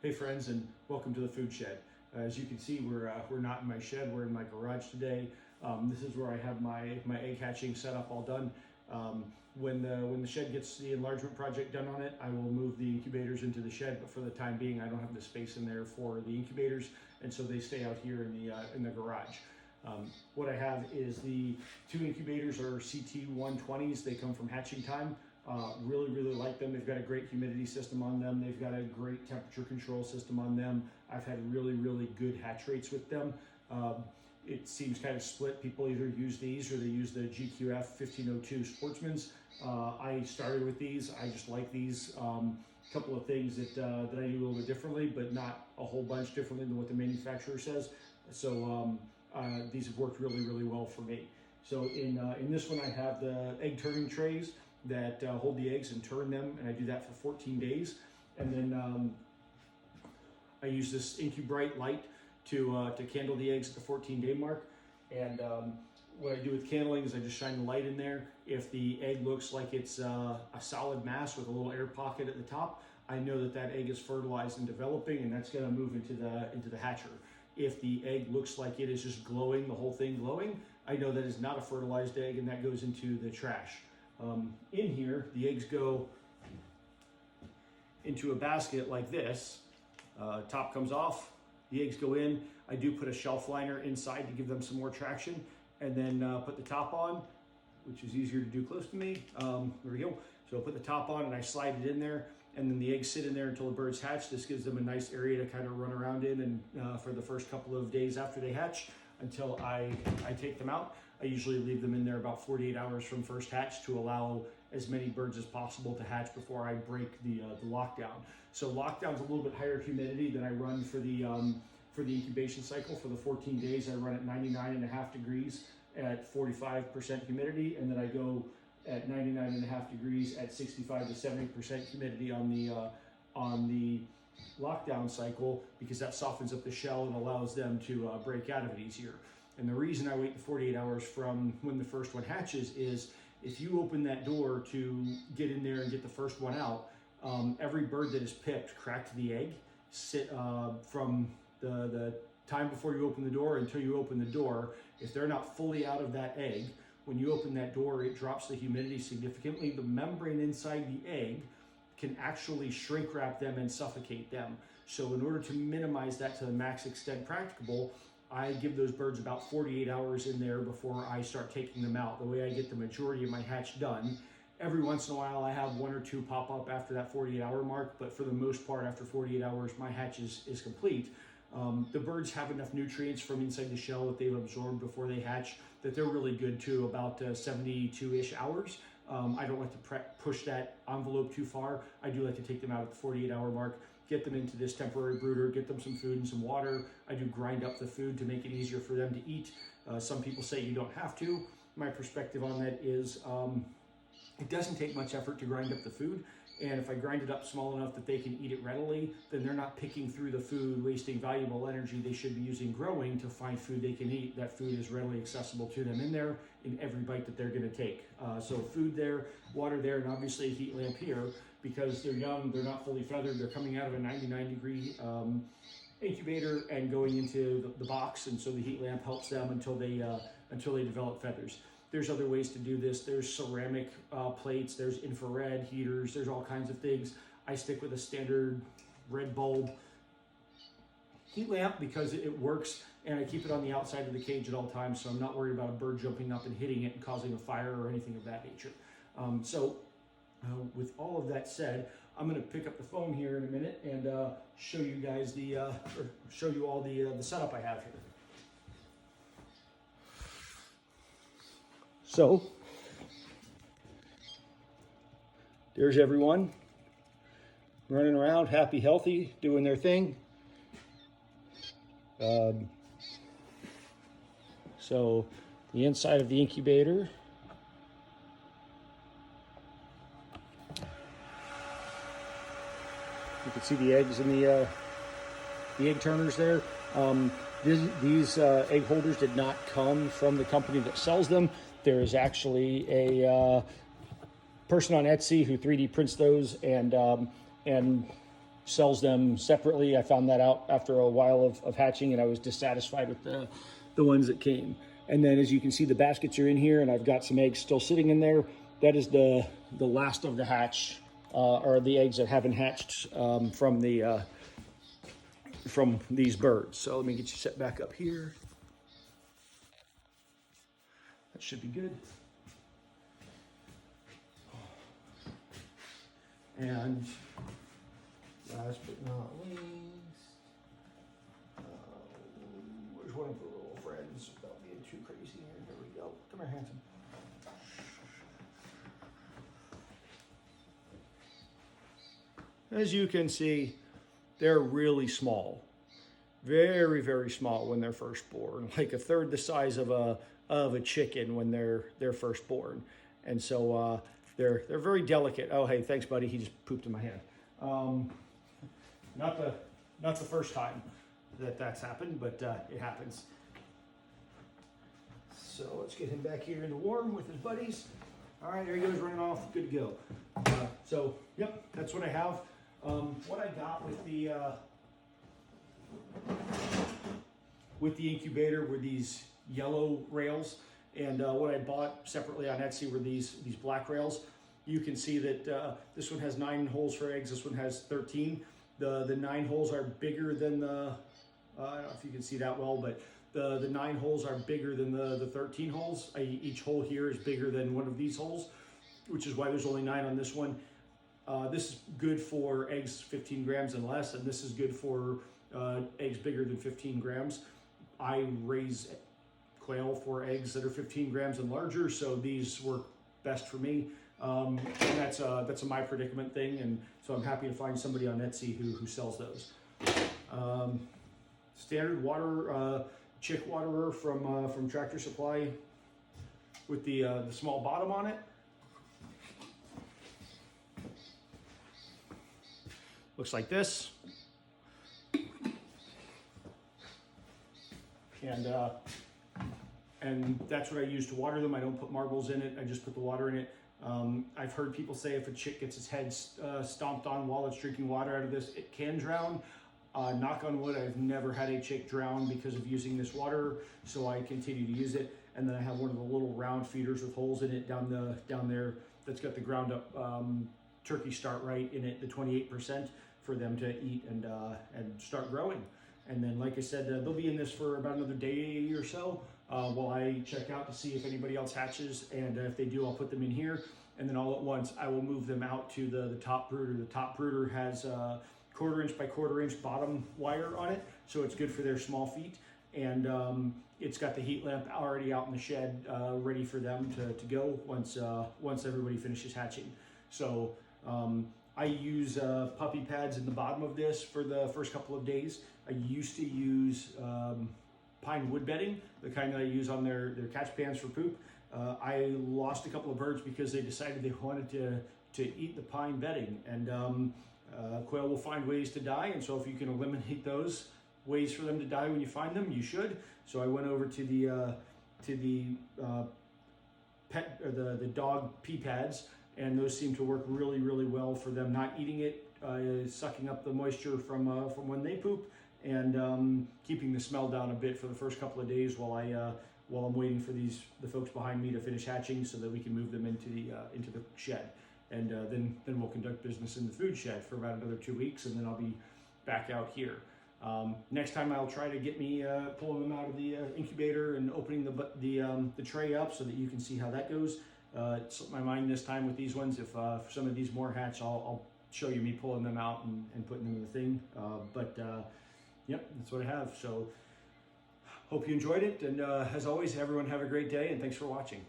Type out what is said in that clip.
Hey friends, and welcome to the food shed. As you can see, we're not in my shed, we're in my garage today. This is where I have my egg hatching setup all done. When the shed gets the enlargement project done on it, I will move the incubators into the shed, but for the time being I don't have the space in there for the incubators, and so they stay out here in the garage. What I have is the two incubators are CT120s. They come from Hatching Time. Really like them. They've got a great humidity system on them. They've got a great temperature control system on them. I've had really good hatch rates with them. It seems kind of split. People either use these or they use the GQF 1502 Sportsman's. I started with these. I just like these. A couple of things that I do a little bit differently, but not a whole bunch differently than what the manufacturer says. So these have worked really well for me. So in this one I have the egg turning trays that hold the eggs and turn them, and I do that for 14 days. And then I use this IncuBright light to candle the eggs at the 14-day mark. And what I do with candling is I just shine the light in there. If the egg looks like it's a solid mass with a little air pocket at the top, I know that that egg is fertilized and developing, and that's going to move into the hatcher. If the egg looks like it is just glowing, the whole thing glowing, I know that is not a fertilized egg, and that goes into the trash. In here, the eggs go into a basket like this. Top comes off, the eggs go in. I do put a shelf liner inside to give them some more traction, and then put the top on, which is easier to do close to me. There we go. So I put the top on and I slide it in there, and then the eggs sit in there until the birds hatch. This gives them a nice area to kind of run around in, and for the first couple of days after they hatch, until I take them out. I usually leave them in there about 48 hours from first hatch to allow as many birds as possible to hatch before I break the lockdown. So lockdown's a little bit higher humidity than I run for the incubation cycle. For the 14 days, I run at 99.5 degrees at 45% humidity, and then I go at 99.5 degrees at 65 to 70% humidity on the lockdown cycle, because that softens up the shell and allows them to break out of it easier. And the reason I wait the 48 hours from when the first one hatches is if you open that door to get in there and get the first one out, every bird that is pipped cracked the egg. From the time before you open the door until you open the door, if they're not fully out of that egg, when you open that door, it drops the humidity significantly. The membrane inside the egg can actually shrink wrap them and suffocate them. So in order to minimize that to the max extent practicable, I give those birds about 48 hours in there before I start taking them out. The way I get the majority of my hatch done. Every once in a while I have one or two pop up after that 48-hour mark, but for the most part after 48 hours my hatch is complete. The birds have enough nutrients from inside the shell that they've absorbed before they hatch that they're really good to about 72-ish hours. I don't like to push that envelope too far. I do like to take them out at the 48-hour mark, get them into this temporary brooder, get them some food and some water. I do grind up the food to make it easier for them to eat. Some people say you don't have to. My perspective on that is it doesn't take much effort to grind up the food. And if I grind it up small enough that they can eat it readily, then they're not picking through the food, wasting valuable energy they should be using growing to find food they can eat. That food is readily accessible to them in there in every bite that they're going to take. So food there, water there, and obviously a heat lamp here, because they're young, they're not fully feathered, they're coming out of a 99-degree incubator and going into the box, and so the heat lamp helps them until they develop feathers. There's other ways to do this. There's ceramic plates, there's infrared heaters, there's all kinds of things. I stick with a standard red bulb heat lamp because it works, and I keep it on the outside of the cage at all times, so I'm not worried about a bird jumping up and hitting it and causing a fire or anything of that nature. With all of that said, I'm going to pick up the phone here in a minute and show you guys show you all the setup I have here. So, there's everyone running around, happy, healthy, doing their thing. So, the inside of the incubator. You can see the eggs in the egg turners there. These egg holders did not come from the company that sells them. There is actually a person on Etsy who 3D prints those and sells them separately. I found that out after a while of hatching, and I was dissatisfied with the ones that came. And then as you can see, the baskets are in here, and I've got some eggs still sitting in there. That is the last of the hatch, or the eggs that haven't hatched from these birds. So let me get you set back up here. That should be good. And last but not least, where's one of the little friends without being too crazy here? There we go. Come here, handsome. As you can see, they're really small. Very, very small when they're first born, like a third the size of a chicken when they're first born. And so they're very delicate. Oh, hey, thanks, buddy. He just pooped in my hand. Not the first time that's happened, but it happens. So let's get him back here in the warm with his buddies. All right, there he goes, running off. Good to go. So, yep, that's what I have. What I got with the incubator were these yellow rails, and what I bought separately on Etsy were these black rails. You can see that this one has 9 holes for eggs. This one has 13. The 9 holes are bigger than the, I don't know if you can see that well, but the 9 holes are bigger than the 13 holes. Each hole here is bigger than one of these holes, which is why there's only 9 on this one. This is good for eggs 15 grams and less, and this is good for eggs bigger than 15 grams. I raise quail for eggs that are 15 grams and larger, so these work best for me. And that's a my predicament thing, and so I'm happy to find somebody on Etsy who sells those. Standard water chick waterer from Tractor Supply with the small bottom on it. Looks like this. And that's what I use to water them. I don't put marbles in it. I just put the water in it. I've heard people say if a chick gets its head stomped on while it's drinking water out of this, it can drown. Knock on wood, I've never had a chick drown because of using this water, so I continue to use it. And then I have one of the little round feeders with holes in it down there that's got the ground up turkey start right in it, the 28%, for them to eat and start growing. And then, like I said, they'll be in this for about another day or so while I check out to see if anybody else hatches. And if they do, I'll put them in here. And then all at once, I will move them out to the top brooder. The top brooder has 1/4 inch by 1/4 inch bottom wire on it, so it's good for their small feet. And it's got the heat lamp already out in the shed, ready for them to go once everybody finishes hatching. So I use puppy pads in the bottom of this for the first couple of days. I used to use pine wood bedding, the kind that I use on their catch pans for poop. I lost a couple of birds because they decided they wanted to eat the pine bedding, and quail will find ways to die, and so if you can eliminate those ways for them to die when you find them, you should. So I went over to the pet or the dog pee pads, and those seem to work really, really well for them not eating it, sucking up the moisture from when they poop, and keeping the smell down a bit for the first couple of days while I'm waiting for the folks behind me to finish hatching, so that we can move them into the shed, and then we'll conduct business in the food shed for about another 2 weeks, and then I'll be back out here. Next time I'll try to get me pulling them out of the incubator and opening the tray up so that you can see how that goes. It slipped my mind this time with these ones. If for some of these more hatch, I'll show you me pulling them out and putting them in the thing. Yep, that's what I have. So hope you enjoyed it. And as always, everyone have a great day, and thanks for watching.